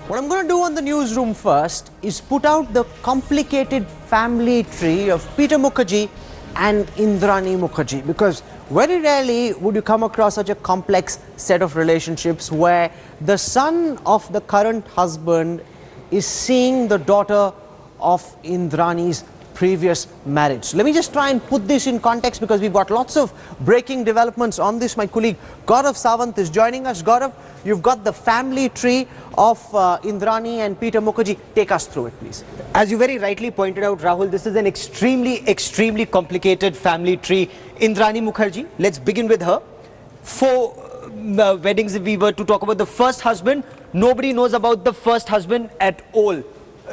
What I'm going to do on the newsroom first is put out the complicated family tree of Peter Mukherjee and Indrani Mukherjee, because very rarely would you come across such a complex set of relationships where the son of the current husband is seeing the daughter of Indrani's previous marriage. So let me just try and put this in context, because we've got lots of breaking developments on this. My colleague Gaurav Sawant is joining us. Gaurav, you've got the family tree of Indrani and Peter Mukherjee. Take us through it, please. As you very rightly pointed out, Rahul, this is an extremely complicated family tree. Indrani Mukherjee, let's begin with her. 4 weddings, if we were to talk about the first husband, nobody knows about the first husband at all.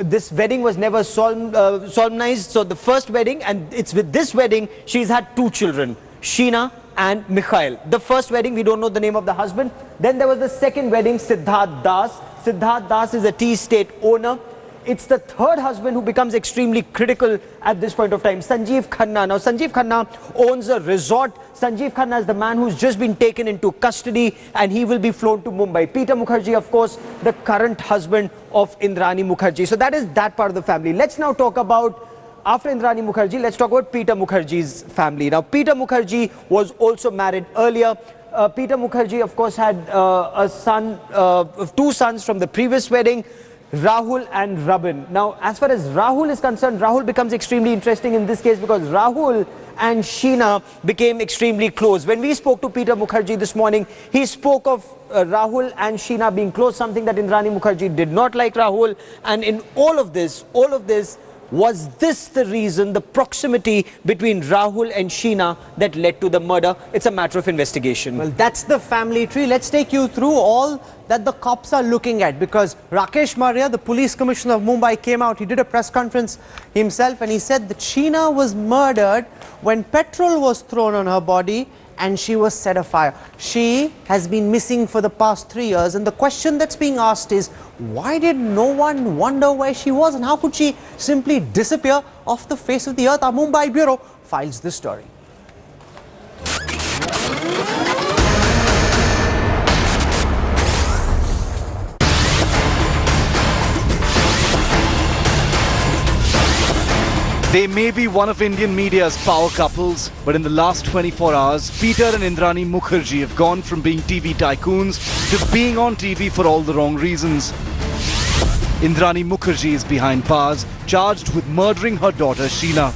This wedding was never solemnized. So the first wedding, and it's with this wedding, she's had 2 children, Sheena and Mikhail. The first wedding, we don't know the name of the husband. Then there was the second wedding, Siddharth Das. Siddharth Das is a tea estate owner. It's the third husband who becomes extremely critical at this point of time, Sanjeev Khanna. Now, Sanjeev Khanna owns a resort. Sanjeev Khanna is the man who's just been taken into custody, and he will be flown to Mumbai. Peter Mukherjee, of course, the current husband of Indrani Mukherjee. So that is that part of the family. Let's now talk about, after Indrani Mukherjee, let's talk about Peter Mukherjee's family. Now, Peter Mukherjee was also married earlier. Peter Mukherjee, of course, had a son, 2 sons from the previous wedding, Rahul and Rabin. Now, as far as Rahul is concerned, Rahul becomes extremely interesting in this case, because Rahul and Sheena became extremely close. When we spoke to Peter Mukherjee this morning, he spoke of Rahul and Sheena being close, something that Indrani Mukherjee did not like Rahul. And in all of this, was this the reason, the proximity between Rahul and Sheena, that led to the murder? It's a matter of investigation. Well, that's the family tree. Let's take you through all that the cops are looking at, because Rakesh Maria, the police commissioner of Mumbai, came out. He did a press conference himself, and he said that Sheena was murdered when petrol was thrown on her body and she was set afire. She has been missing for the past 3 years, and the question that's being asked is, why did no one wonder where she was, and how could she simply disappear off the face of the earth? Our Mumbai bureau files this story. They may be one of Indian media's power couples, but in the last 24 hours, Peter and Indrani Mukherjee have gone from being TV tycoons to being on TV for all the wrong reasons. Indrani Mukherjee is behind bars, charged with murdering her daughter Sheena.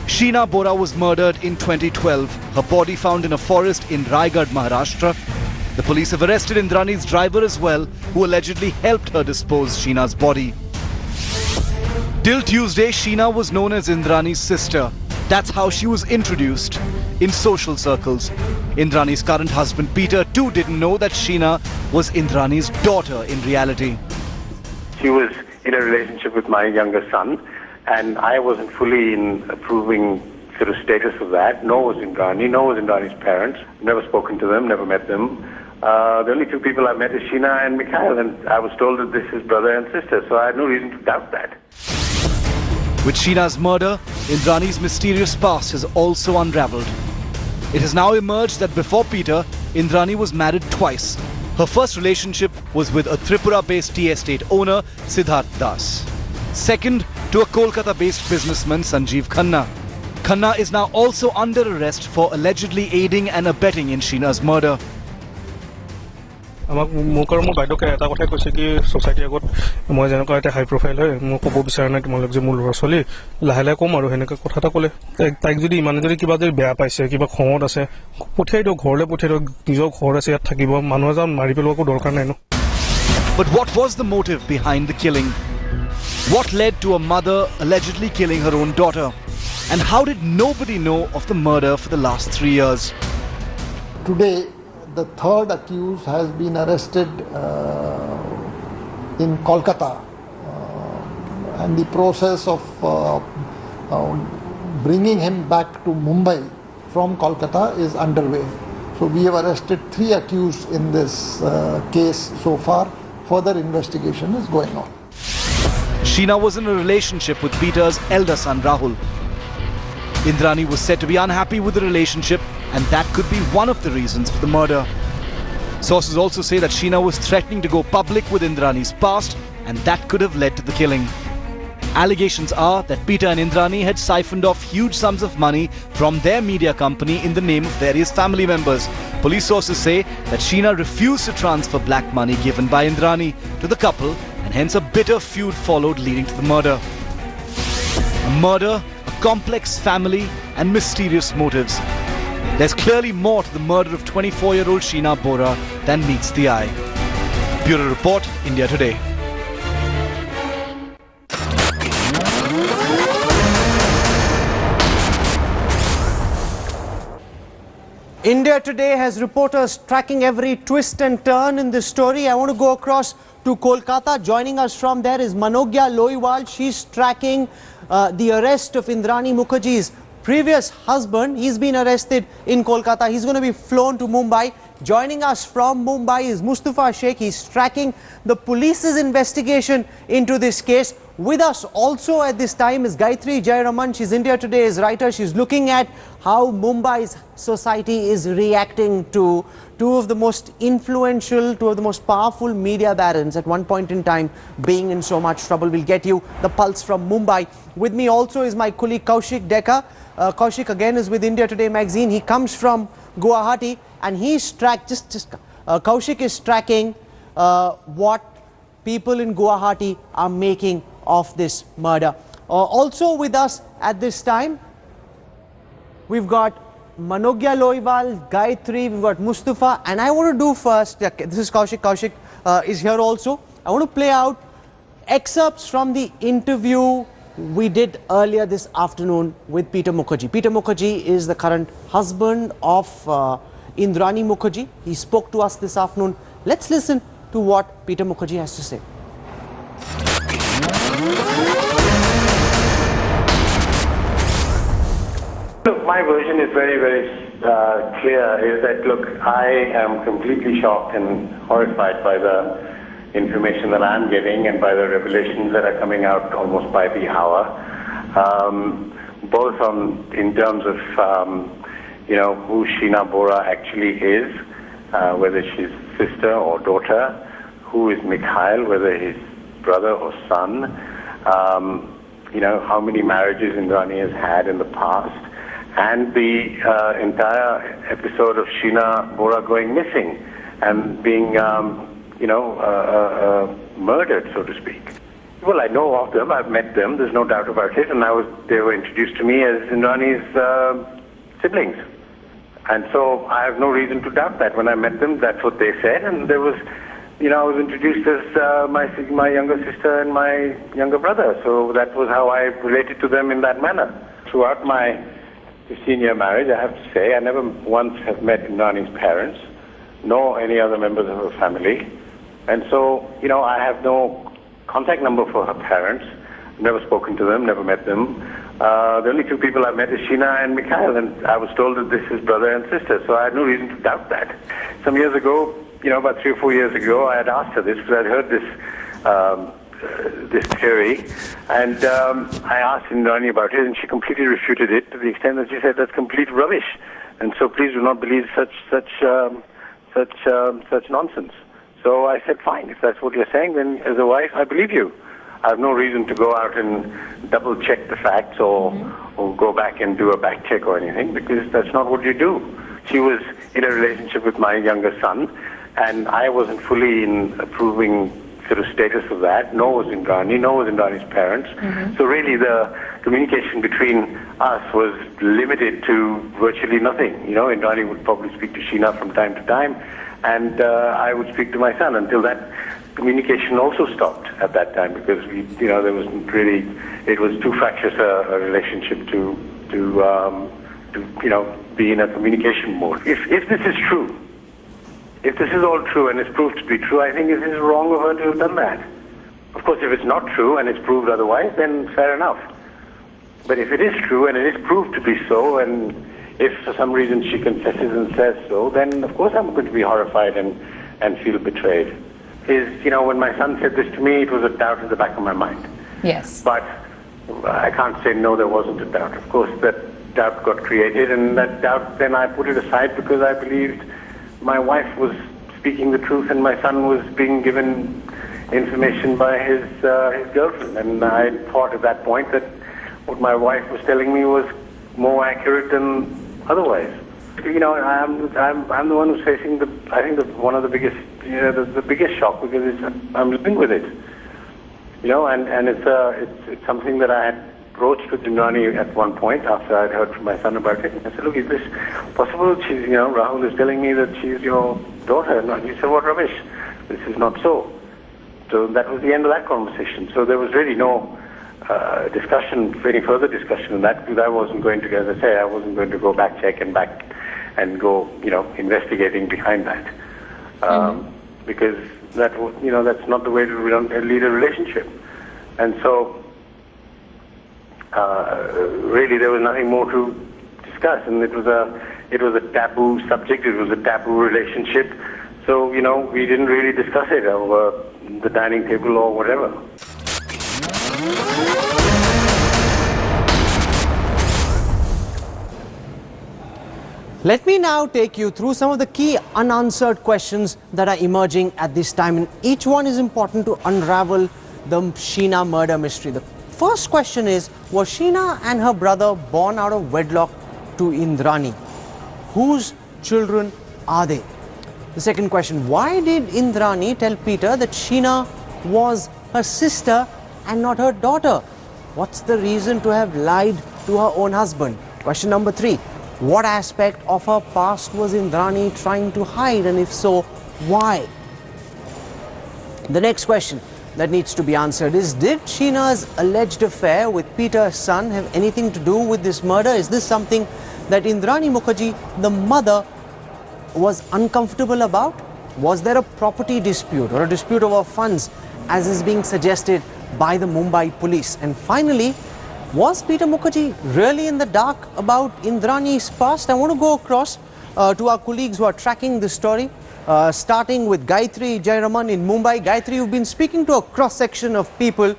Sheena Bora was murdered in 2012, her body found in a forest in Raigad, Maharashtra. The police have arrested Indrani's driver as well, who allegedly helped her dispose Sheena's body. Till Tuesday, Sheena was known as Indrani's sister. That's how she was introduced in social circles. Indrani's current husband Peter too didn't know that Sheena was Indrani's daughter in reality. She was in a relationship with my younger son, and I wasn't fully in approving sort of status of that. Nor was Indrani, nor was Indrani's parents. Never spoken to them, never met them. The only 2 people I met is Sheena and Mikhail, and I was told that this is brother and sister, so I had no reason to doubt that. With Sheena's murder, Indrani's mysterious past has also unraveled. It has now emerged that before Peter, Indrani was married twice. Her first relationship was with a Tripura-based tea estate owner, Siddharth Das. Second, to a Kolkata-based businessman, Sanjeev Khanna. Khanna is now also under arrest for allegedly aiding and abetting in Sheena's murder. আমাক মোক আৰু মোৰ বাইদেউকে এটা কথাই কৈছে কি সোসাইটিৰ আগত মই যেনেকুৱা এটা হাই প্ৰফাইল হয় মোক ক'ব বিচাৰা নাই তোমালোক যে মোৰ ল'ৰা ছোৱালী লাহে লাহে কম আৰু সেনেকৈ কথা এটা ক'লে তাইক যদি ইমানে যদি কিবা যদি বেয়া পাইছে কিবা খঙত আছে পঠিয়াই দিয়ক ঘৰলৈ পঠিয়াই দিয়ক নিজৰ ঘৰ আছে ইয়াত থাকিব মানুহ এজন মাৰি পেলোৱা একো দৰকাৰ নাই ন But what was the motive behind the killing? What led to a mother allegedly killing her own daughter? And how did nobody know of the murder for the last 3 years? Today, the third accused has been arrested in Kolkata, and the process of bringing him back to Mumbai from Kolkata is underway. So we have arrested 3 accused in this case so far. Further investigation is going on. Sheena was in a relationship with Peter's elder son Rahul. Indrani was said to be unhappy with the relationship, and that could be one of the reasons for the murder. Sources also say that Sheena was threatening to go public with Indrani's past, and that could have led to the killing. Allegations are that Peter and Indrani had siphoned off huge sums of money from their media company in the name of various family members. Police sources say that Sheena refused to transfer black money given by Indrani to the couple, and hence a bitter feud followed, leading to the murder. A murder, a complex family, and mysterious motives. There's clearly more to the murder of 24-year-old Sheena Bora than meets the eye. Bureau Report, India Today. India Today has reporters tracking every twist and turn in this story. I want to go across to Kolkata. Joining us from there is Manogya Loiwal. She's tracking the arrest of Indrani Mukherjee's previous husband. He's been arrested in Kolkata. He's going to be flown to Mumbai. Joining us from Mumbai is Mustafa Sheikh. He's tracking the police's investigation into this case. With us also at this time is Gayatri Jayaraman. She's India Today's writer. She's looking at how Mumbai's society is reacting to two of the most influential, two of the most powerful media barons at one point in time being in so much trouble. We'll get you the pulse from Mumbai. With me also is my colleague Kaushik Dekka. Kaushik again is with India Today magazine. He comes from Guwahati and he's tracked, Kaushik is tracking what people in Guwahati are making of this murder. Also with us at this time, we've got Manogya Loiwal, Gayatri, we've got Mustafa, and I want to do first, this is Kaushik, Kaushik is here also. I want to play out excerpts from the interview we did earlier this afternoon with Peter Mukherjee. Peter Mukherjee is the current husband of Indrani Mukherjee. He spoke to us this afternoon. Let's listen to what Peter Mukherjee has to say. Look, my version is very, very clear, is that, look, I am completely shocked and horrified by the information that I'm getting and by the revelations that are coming out almost by the hour, both in terms of, who Sheena Bora actually is, whether she's sister or daughter, who is Mikhail, whether he's brother or son, how many marriages Indrani has had in the past, and the entire episode of Sheena Bora going missing and being, murdered, so to speak. Well, I know of them. I've met them. There's no doubt about it. And they were introduced to me as Indrani's siblings. And so I have no reason to doubt that. When I met them, that's what they said. And there was, I was introduced as my younger sister and my younger brother. So that was how I related to them in that manner. Throughout my 15-year marriage, I have to say, I never once have met Indrani's parents, nor any other members of her family. And so, I have no contact number for her parents. Never spoken to them, never met them. The only two people I've met is Sheena and Mikhail, and I was told that this is brother and sister, so I had no reason to doubt that. Some years ago, about 3 or 4 years ago, I had asked her this because I'd heard this theory, and I asked Indrani about it, and she completely refuted it to the extent that she said that's complete rubbish, and so please do not believe such nonsense. So I said, fine, if that's what you're saying, then as a wife, I believe you. I have no reason to go out and double-check the facts or go back and do a back-check or anything, because that's not what you do. She was in a relationship with my younger son, and I wasn't fully in approving sort of status of that, nor was Indrani, nor was Indrani's parents. So really the communication between us was limited to virtually nothing. Indrani would probably speak to Sheena from time to time, and I would speak to my son until that communication also stopped at that time, because there wasn't really, it was too fractious a relationship to be in a communication mode. If this is true, if this is all true and is proved to be true, I think it is wrong of her to have done that. Of course, if it's not true and it's proved otherwise, then fair enough. But if it is true and it is proved to be so, and if for some reason she confesses and says so, then of course I'm going to be horrified and feel betrayed. When my son said this to me, it was a doubt in the back of my mind. Yes. But I can't say no, there wasn't a doubt. Of course, that doubt got created, and that doubt, then I put it aside because I believed my wife was speaking the truth, and my son was being given information by his girlfriend. And I thought at that point that what my wife was telling me was more accurate than otherwise. You know, I'm the one who's facing one of the biggest, the biggest shock, because I'm living with it. You know, and it's something that I had broached with Indrani at one point after I'd heard from my son about it. I said, look, is this possible? Rahul is telling me that she's your daughter. And he said, what rubbish. This is not so. So that was the end of that conversation. So there was really no any further discussion on that, because I wasn't going to, as I say, I wasn't going to go back and go, investigating behind that. Because that's not the way to lead a relationship. And so, really, there was nothing more to discuss, and it was a taboo subject. It was a taboo relationship. So, we didn't really discuss it over the dining table or whatever. Let me now take you through some of the key unanswered questions that are emerging at this time, and each one is important to unravel the Sheena murder mystery. The first question is, was Sheena and her brother born out of wedlock to Indrani? Whose children are they? The second question, why did Indrani tell Peter that Sheena was her sister and not her daughter? What's the reason to have lied to her own husband? Question number 3, what aspect of her past was Indrani trying to hide, and if so, why? The next question that needs to be answered is, did Sheena's alleged affair with Peter's son have anything to do with this murder? Is this something that Indrani Mukherjee, the mother, was uncomfortable about? Was there a property dispute or a dispute over funds, as is being suggested by the Mumbai police? And finally, was Peter Mukherjee really in the dark about Indrani's past? I want to go across to our colleagues who are tracking this story, starting with Gayatri Jayaraman in Mumbai. Gayatri, you've been speaking to a cross-section of people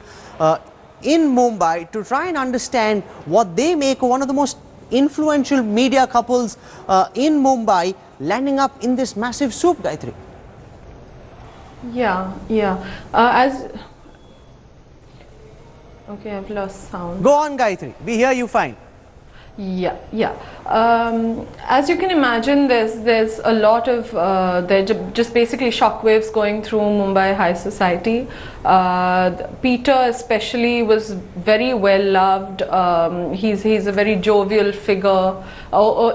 in Mumbai to try and understand what they make of one of the most influential media couples in Mumbai landing up in this massive soup, Gayatri. Yeah. Okay, I've lost sound. Go on, Gayatri. We hear you fine. Yeah. As you can imagine, there's a lot of just basically shockwaves going through Mumbai high society. Peter especially was very well loved. He's a very jovial figure.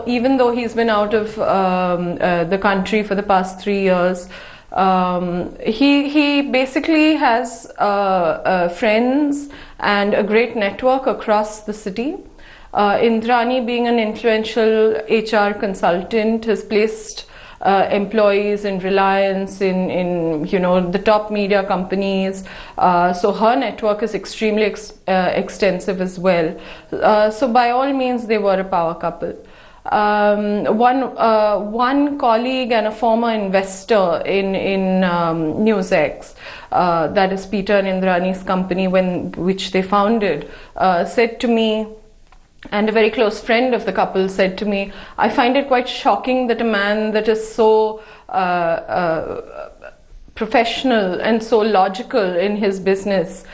Even though he's been out of the country for the past 3 years, he basically has friends and a great network across the city. Indrani, being an influential HR consultant, has placed employees in Reliance, in the top media companies. So her network is extremely extensive as well. So by all means, they were a power couple. One colleague and a former investor in NewsX, that is Peter and Indrani's company, which they founded, said to me, and a very close friend of the couple said to me, I find it quite shocking that a man that is so professional and so logical in his business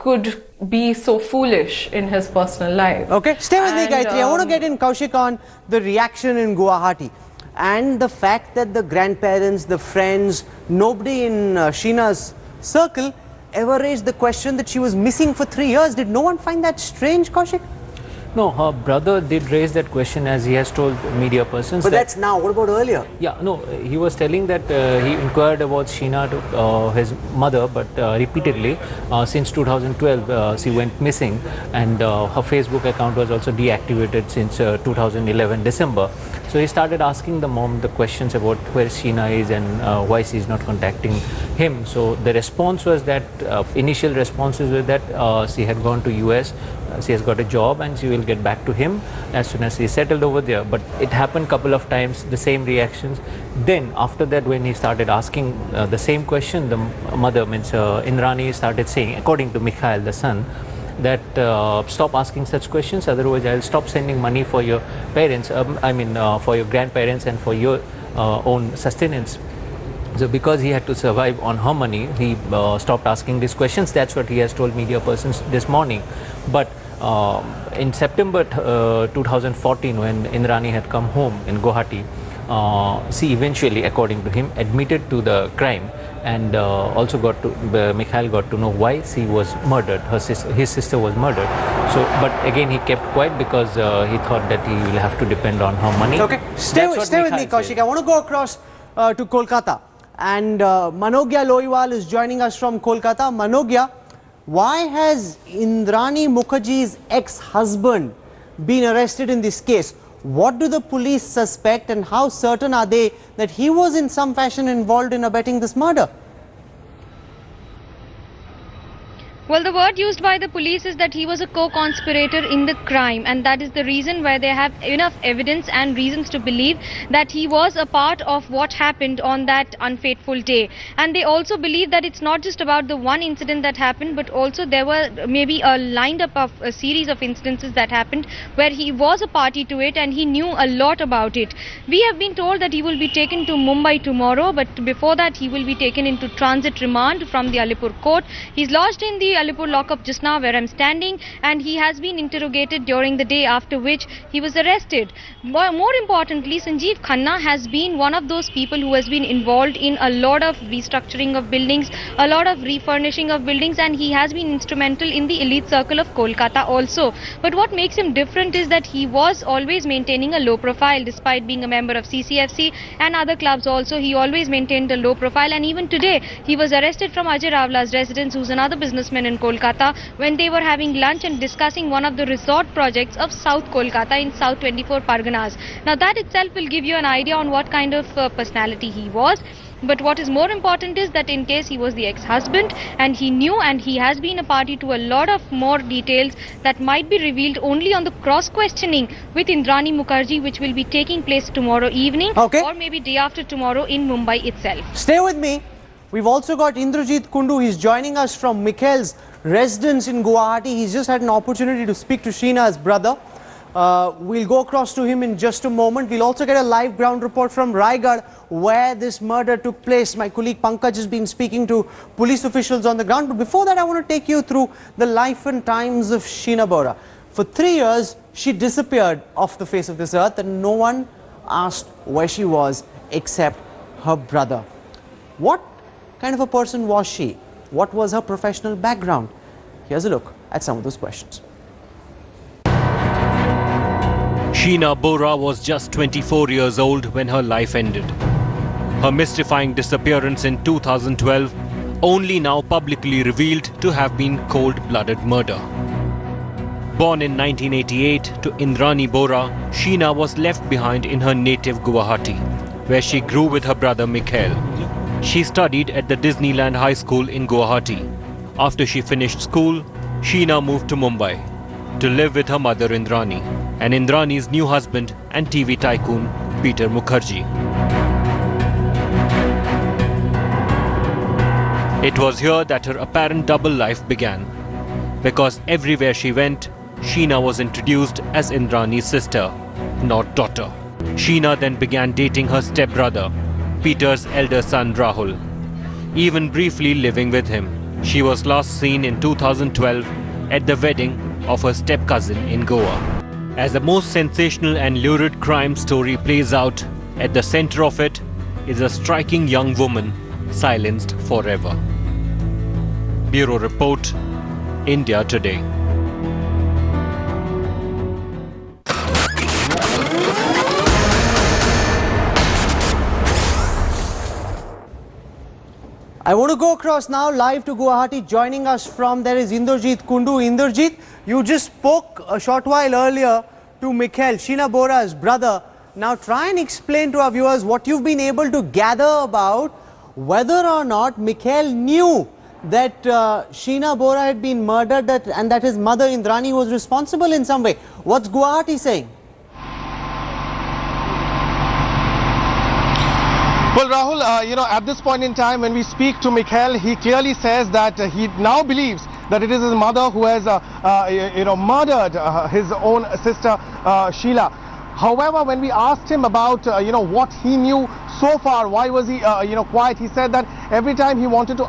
could be so foolish in his personal life. Okay, stay with me, Gayatri. I want to get in, Kaushik, on the reaction in Guwahati and the fact that the grandparents, the friends, nobody in Sheena's circle ever raised the question that she was missing for 3 years. Did no one find that strange, Kaushik? No, her brother did raise that question, as he has told media persons. But that's now. What about earlier? Yeah, no, he was telling that he inquired about Sheena to his mother, but repeatedly since 2012 she went missing, and her Facebook account was also deactivated since 2011 December. So he started asking the mom the questions about where Sheena is and why she is not contacting him. So the response was that initial responses were that she had gone to US. She has got a job and she will get back to him as soon as he settled over there. But it happened couple of times, the same reactions. Then after that, when he started asking the same question, the mother, means Indrani, started saying, according to Mikhail, the son, that stop asking such questions, otherwise I'll stop sending money for your parents, for your grandparents and for your own sustenance. So because he had to survive on her money, he stopped asking these questions. That's what he has told media persons this morning. But in September 2014, when Indrani had come home in Guwahati, she eventually, according to him, admitted to the crime, and also Mikhail got to know why she was murdered. His sister was murdered. So, but again, he kept quiet because he thought that he will have to depend on her money. Okay, stay with me, Kaushik. I want to go across to Kolkata, and Manogya Loiwal is joining us from Kolkata. Manogya, why has Indrani Mukherjee's ex-husband been arrested in this case? What do the police suspect, and how certain are they that he was in some fashion involved in abetting this murder? Well, the word used by the police is that he was a co-conspirator in the crime, and that is the reason why they have enough evidence and reasons to believe that he was a part of what happened on that unfaithful day. And they also believe that it's not just about the one incident that happened, but also there were maybe a lined up of a series of incidences that happened where he was a party to it and he knew a lot about it. We have been told that he will be taken to Mumbai tomorrow, but before that he will be taken into transit remand from the Alipur court. He's lodged in the Alipur lockup just now where I'm standing, and he has been interrogated during the day, after which he was arrested. More importantly, Sanjeev Khanna has been one of those people who has been involved in a lot of restructuring of buildings, a lot of refurnishing of buildings, and he has been instrumental in the elite circle of Kolkata also. But what makes him different is that he was always maintaining a low profile. Despite being a member of CCFC and other clubs also, he always maintained a low profile, and even today he was arrested from Ajay Ravla's residence, who's another businessman in Kolkata, when they were having lunch and discussing one of the resort projects of South Kolkata in South 24 Parganas. Now that itself will give you an idea on what kind of personality he was. But what is more important is that in case he was the ex-husband and he knew and he has been a party to a lot of more details that might be revealed only on the cross-questioning with Indrani Mukherjee, which will be taking place tomorrow evening, or maybe day after tomorrow in Mumbai itself. Stay with me. We've also got Indrajit Kundu. He's joining us from Mikhail's residence in Guwahati. He's just had an opportunity to speak to Sheena's brother. We'll go across to him in just a moment. We'll also get a live ground report from Raigad, where this murder took place. My colleague Pankaj has been speaking to police officials on the ground. But before that, I want to take you through the life and times of Sheena Bora. For 3 years, she disappeared off the face of this earth, and no one asked where she was except her brother. What kind of a person was she? What was her professional background? Here's a look at some of those questions. Sheena Bora was just 24 years old when her life ended. Her mystifying disappearance in 2012 only now publicly revealed to have been cold-blooded murder. Born in 1988 to Indrani Bora, Sheena was left behind in her native Guwahati, where she grew with her brother Mikhail. She studied at the Disneyland High School in Guwahati. After she finished school, Sheena moved to Mumbai to live with her mother Indrani and Indrani's new husband and TV tycoon Peter Mukherjee. It was here that her apparent double life began, because everywhere she went, Sheena was introduced as Indrani's sister, not daughter. Sheena then began dating her stepbrother, Peter's elder son Rahul, even briefly living with him. She was last seen in 2012 at the wedding of her step-cousin in Goa. As the most sensational and lurid crime story plays out, at the center of it is a striking young woman silenced forever. Bureau Report, India Today. I want to go across now live to Guwahati. Joining us from there is Indrajit Kundu. Indrajit, you just spoke a short while earlier to Mikhail, Sheena Bora's brother. Now try and explain to our viewers what you've been able to gather about whether or not Mikhail knew that Sheena Bora had been murdered and that his mother Indrani was responsible in some way. What's Guwahati saying? Well, Rahul, at this point in time, when we speak to Mikhail, he clearly says that he now believes that it is his mother who has, murdered his own sister, Sheila. However, when we asked him about what he knew so far, why was he quiet, he said that every time he wanted to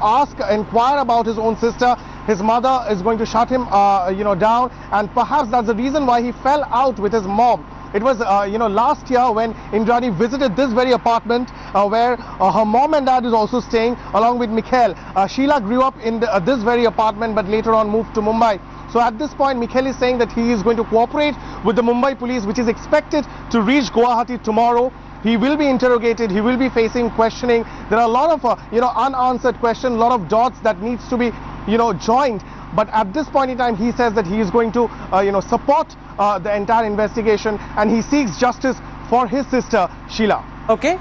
inquire about his own sister, his mother is going to shut him down, and perhaps that's the reason why he fell out with his mom. It was last year when Indrani visited this very apartment where her mom and dad is also staying along with Mikhail. Sheila grew up in this very apartment but later on moved to Mumbai. So at this point, Mikhail is saying that he is going to cooperate with the Mumbai police, which is expected to reach Guwahati tomorrow. He will be interrogated, he will be facing questioning. There are a lot of unanswered questions, a lot of dots that needs to be joined. But at this point in time, he says that he is going to support the entire investigation, and he seeks justice for his sister Sheila. Okay,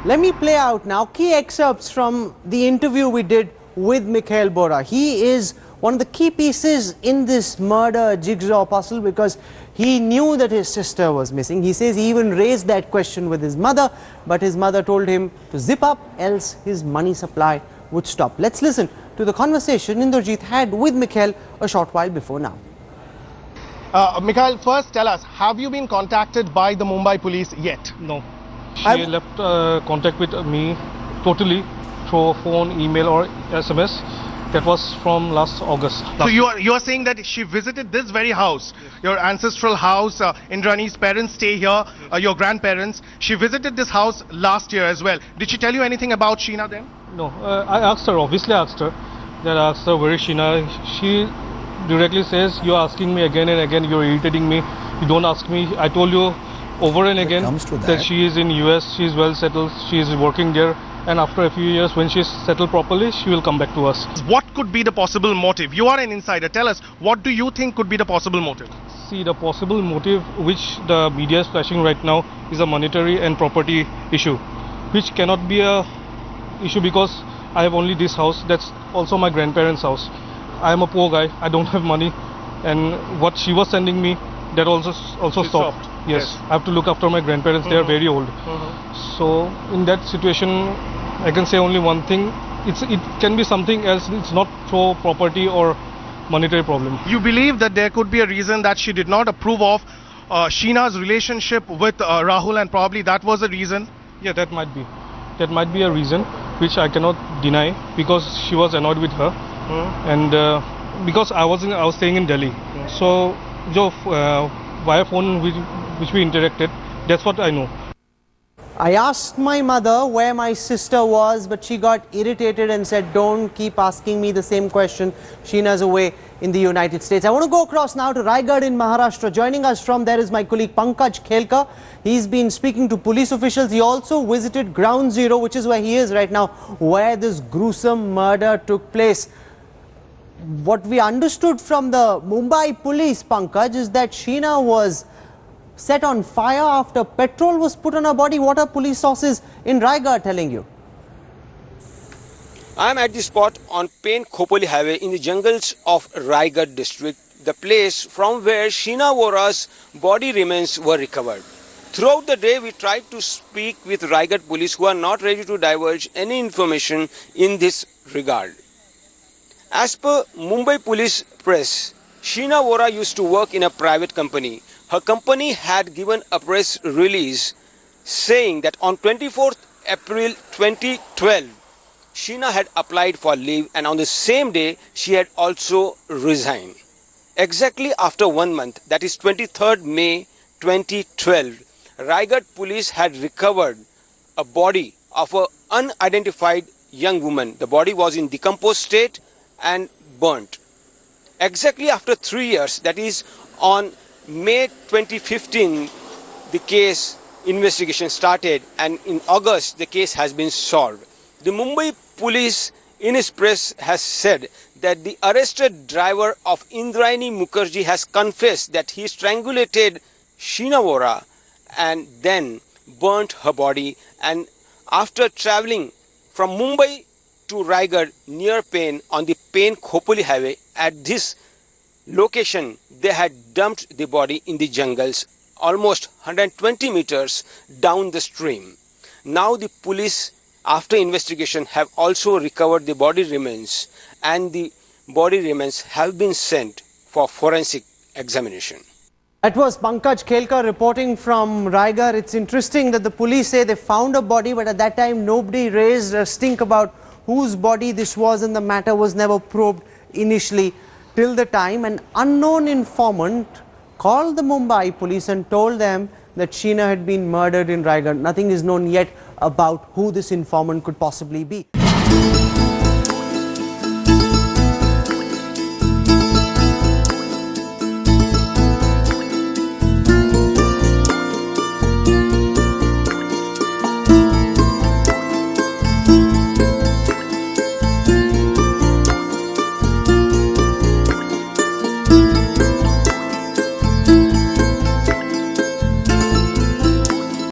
let me play out now key excerpts from the interview we did with Sheena Bora. He is one of the key pieces in this murder jigsaw puzzle because he knew that his sister was missing. He says he even raised that question with his mother, but his mother told him to zip up, else his money supply would stop. Let's listen to the conversation Indrajit had with Mikhail a short while before now. Mikhail, first tell us, have you been contacted by the Mumbai police yet? No. She left contact with me totally through phone, email or SMS. That was from last August. So you are saying that she visited this very house, your ancestral house, Indrani's parents stay here, your grandparents. She visited this house last year as well. Did she tell you anything about Sheena then? No, I asked her, obviously I asked her. Then I asked her where is Sheena. She directly says, you're asking me again and again, you're irritating me. You don't ask me. I told you over and again that she is in US, she is well settled, she is working there. And after a few years, when she's settled properly, she will come back to us. What could be the possible motive? You are an insider. Tell us, what do you think could be the possible motive? See, the possible motive which the media is flashing right now is a monetary and property issue, which cannot be a issue because I have only this house. That's also my grandparents' house. I am a poor guy. I don't have money, and what she was sending me, that also stopped. Yes, I have to look after my grandparents. They are very old. So in that situation, I can say only one thing. It can be something else. It's not through property or monetary problem. You believe that there could be a reason that she did not approve of Sheena's relationship with Rahul, and probably that was the reason? Yeah, that might be. That might be a reason which I cannot deny because she was annoyed with her, and because I was staying in Delhi. So via phone which we interacted, that's what I know. I asked my mother where my sister was, but she got irritated and said, don't keep asking me the same question. Sheena's away in the United States. I want to go across now to Raigad in Maharashtra. Joining us from there is my colleague Pankaj Khelkar. He's been speaking to police officials. He also visited Ground Zero, which is where he is right now, where this gruesome murder took place. What we understood from the Mumbai police, Pankaj, is that Sheena was set on fire after petrol was put on her body. What are police sources in Raigad telling you? I am at the spot on Pen-Khopoli highway in the jungles of Raigad district, the place from where Sheena Bora's body remains were recovered. Throughout the day, we tried to speak with Raigad police who are not ready to divulge any information in this regard. As per Mumbai police press, Sheena Bora used to work in a private company. Her company had given a press release saying that on 24th April 2012, Sheena had applied for leave, and on the same day, she had also resigned. Exactly after 1 month, that is 23rd May 2012, Raigad police had recovered a body of an unidentified young woman. The body was in decomposed state and burnt. Exactly after 3 years, that is on May 2015, the case investigation started, and in August the case has been solved. The Mumbai police in its press has said that the arrested driver of Indrani Mukherjee has confessed that he strangulated Sheena Bora and then burnt her body, and after travelling from Mumbai to Raigad near Pen on the Pen-Khopoli highway, at this location they had dumped the body in the jungles almost 120 meters down the stream. Now the police, after investigation, have also recovered the body remains, and the body remains have been sent for forensic examination. That was Pankaj Khelkar reporting from Raigad. It's interesting that the police say they found a body, but at that time nobody raised a stink about whose body this was, and the matter was never probed initially till the time an unknown informant called the Mumbai police and told them that Sheena had been murdered in Raigad. Nothing is known yet about who this informant could possibly be.